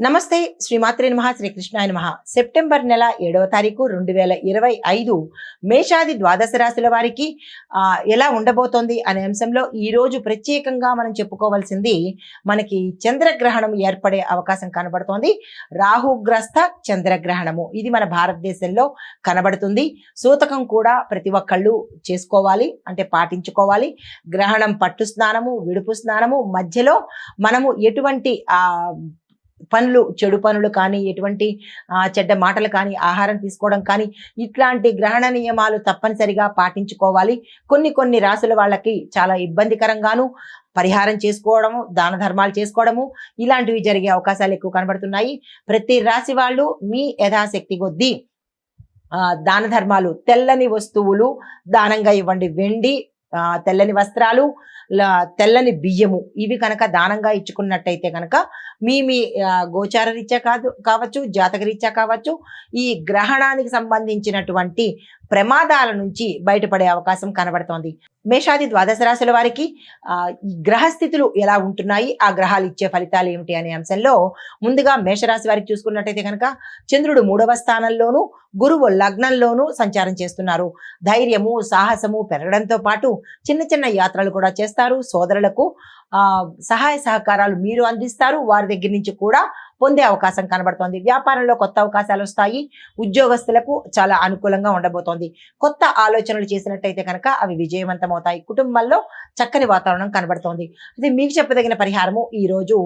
నమస్తే శ్రీమాత్రే నమః శ్రీకృష్ణాయ నమః. సెప్టెంబర్ నెల 7వ తారీఖు 2025 మేషాది ద్వాదశ రాశుల వారికి ఎలా ఉండబోతోంది అనే అంశంలో ఈరోజు ప్రత్యేకంగా మనం చెప్పుకోవాల్సింది మనకి చంద్రగ్రహణం ఏర్పడే అవకాశం కనబడుతోంది. రాహుగ్రస్త చంద్రగ్రహణము ఇది మన భారతదేశంలో కనబడుతుంది. సూతకం కూడా ప్రతి ఒక్కళ్ళు చేసుకోవాలి, అంటే పాటించుకోవాలి. గ్రహణం పట్టు స్నానము, విడుపు స్నానము, మధ్యలో మనము ఎటువంటి పనులు, చెడు పనులు కానీ, ఎటువంటి చెడ్డ మాటలు కానీ, ఆహారం తీసుకోవడం కానీ, ఇట్లాంటి గ్రహణ నియమాలు తప్పనిసరిగా పాటించుకోవాలి. కొన్ని రాశుల వాళ్ళకి చాలా ఇబ్బందికరంగాను పరిహారం చేసుకోవడము, దాన ధర్మాలు చేసుకోవడము, ఇలాంటివి జరిగే అవకాశాలు ఎక్కువ కనబడుతున్నాయి. ప్రతి రాశి వాళ్ళు మీ యథాశక్తి కొద్దీ దాన ధర్మాలు, తెల్లని వస్తువులు దానంగా ఇవ్వండి. వెండి, తెల్లని వస్త్రాలు, తెల్లని బియ్యము, ఇవి కనుక దానంగా ఇచ్చుకున్నట్టయితే కనుక మీ గోచార రీత్యా కావచ్చు, జాతక రీత్యా కావచ్చు, ఈ గ్రహణానికి సంబంధించినటువంటి ప్రమాదాల నుంచి బయటపడే అవకాశం కనబడుతోంది. మేషాది ద్వాదశ రాశుల వారికి ఈ గ్రహస్థితులు ఎలా ఉంటున్నాయి, ఆ గ్రహాలు ఇచ్చే ఫలితాలు ఏమిటి అనే అంశంలో ముందుగా మేషరాశి వారికి చూసుకున్నట్టయితే కనుక చంద్రుడు 3వ స్థానంలోను, గురువు లగ్నంలోనూ సంచారం చేస్తున్నారు. ధైర్యము, సాహసము పెరగడంతో పాటు చిన్న యాత్రలు కూడా చేస్తారు. సోదరులకు సహాయ సహకారాలు మీరు అందిస్తారు, వారి దగ్గర నుంచి కూడా పొందే అవకాశం కనబడుతోంది. వ్యాపారంలో కొత్త అవకాశాలు వస్తాయి. ఉద్యోగస్తులకు చాలా అనుకూలంగా ఉండబోతోంది. కొత్త ఆలోచనలు చేసినట్టయితే కనుక అవి విజయవంతం అవుతాయి. కుటుంబంలో చక్కని వాతావరణం కనబడుతోంది. అది మీకు చెప్పదగిన పరిహారము ఈ రోజు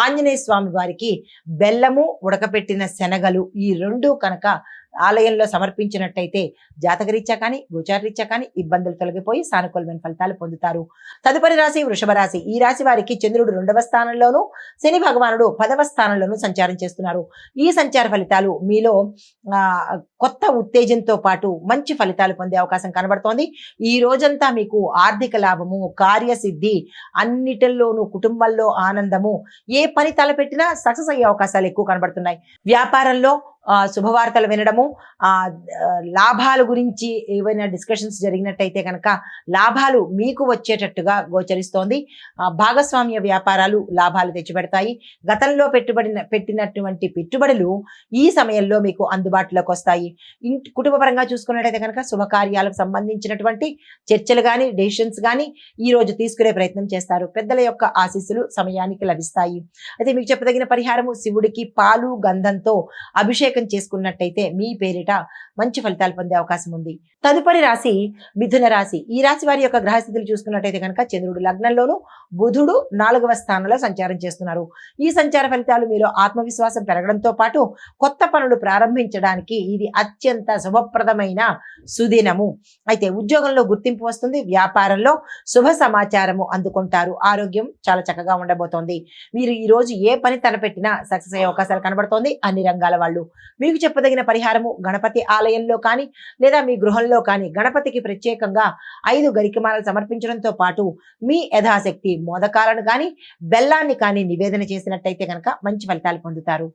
ఆంజనేయ స్వామి వారికి బెల్లము, ఉడకపెట్టిన శనగలు, ఈ రెండు కనుక ఆలయంలో సమర్పించినట్టయితే జాతకరీత్యా కానీ, గోచారరీత్యా కానీ ఇబ్బందులు తొలగిపోయి సానుకూలమైన ఫలితాలు పొందుతారు. తదుపరి రాశి వృషభ రాశి. ఈ రాశి వారికి చంద్రుడు 2వ స్థానంలోను, శని భగవానుడు 10వ స్థానంలోను సంచారం చేస్తున్నారు. ఈ సంచార ఫలితాలు మీలో కొత్త ఉత్తేజంతో పాటు మంచి ఫలితాలు పొందే అవకాశం కనబడుతోంది. ఈ రోజంతా మీకు ఆర్థిక లాభము, కార్యసిద్ధి, అన్నిటిలోనూ కుటుంబంలో ఆనందము, ఏ పని తలపెట్టినా సక్సెస్ అయ్యే అవకాశాలు ఎక్కువ కనబడుతున్నాయి. వ్యాపారంలో శుభవార్తలు వినడము, లాభాల గురించి ఏవైనా డిస్కషన్స్ జరిగినట్టయితే కనుక లాభాలు మీకు వచ్చేటట్టుగా గోచరిస్తోంది. భాగస్వామ్య వ్యాపారాలు లాభాలు తెచ్చిపెడతాయి. గతంలో పెట్టినటువంటి పెట్టుబడులు ఈ సమయంలో మీకు అందుబాటులోకి వస్తాయి. కుటుంబపరంగా చూసుకున్నట్టయితే కనుక శుభకార్యాలకు సంబంధించినటువంటి చర్చలు కానీ, డెసిషన్స్ కానీ ఈ రోజు తీసుకునే ప్రయత్నం చేస్తారు. పెద్దల యొక్క ఆశీస్సులు సమయానికి లభిస్తాయి. అయితే మీకు చెప్పదగిన పరిహారము శివుడికి పాలు, గంధంతో అభిషేకం చేసుకున్నట్టయితే మీ పేరిట మంచి ఫలితాలు పొందే అవకాశం ఉంది. తదుపరి రాశి మిథున రాశి. ఈ రాశి వారి యొక్క గ్రహస్థితులు చూసుకున్నట్టయితే కనుక చంద్రుడు లగ్నంలోను, బుధుడు 4వ స్థానంలో సంచారం చేస్తున్నారు. ఈ సంచార ఫలితాలు మీలో ఆత్మవిశ్వాసం పెరగడంతో పాటు కొత్త పనులు ప్రారంభించడానికి ఇది అత్యంత శుభప్రదమైన సుదినము. అయితే ఉద్యోగంలో గుర్తింపు వస్తుంది. వ్యాపారంలో శుభ సమాచారము అందుకుంటారు. ఆరోగ్యం చాలా చక్కగా ఉండబోతోంది. మీరు ఈ రోజు ఏ పని తలపెట్టినా సక్సెస్ అయ్యే అవకాశాలు కనబడుతోంది అన్ని రంగాల వాళ్ళు. మీకు చెప్పదగిన పరిహారము గణపతి ఆలయంలో కానీ, లేదా మీ గృహంలో కానీ గణపతికి ప్రత్యేకంగా 5 గరికమాలను సమర్పించడంతో పాటు మీ యథాశక్తి మోదకాలను కానీ, బెల్లాన్ని కానీ నివేదన చేసినట్టయితే కనుక మంచి ఫలితాలు పొందుతారు.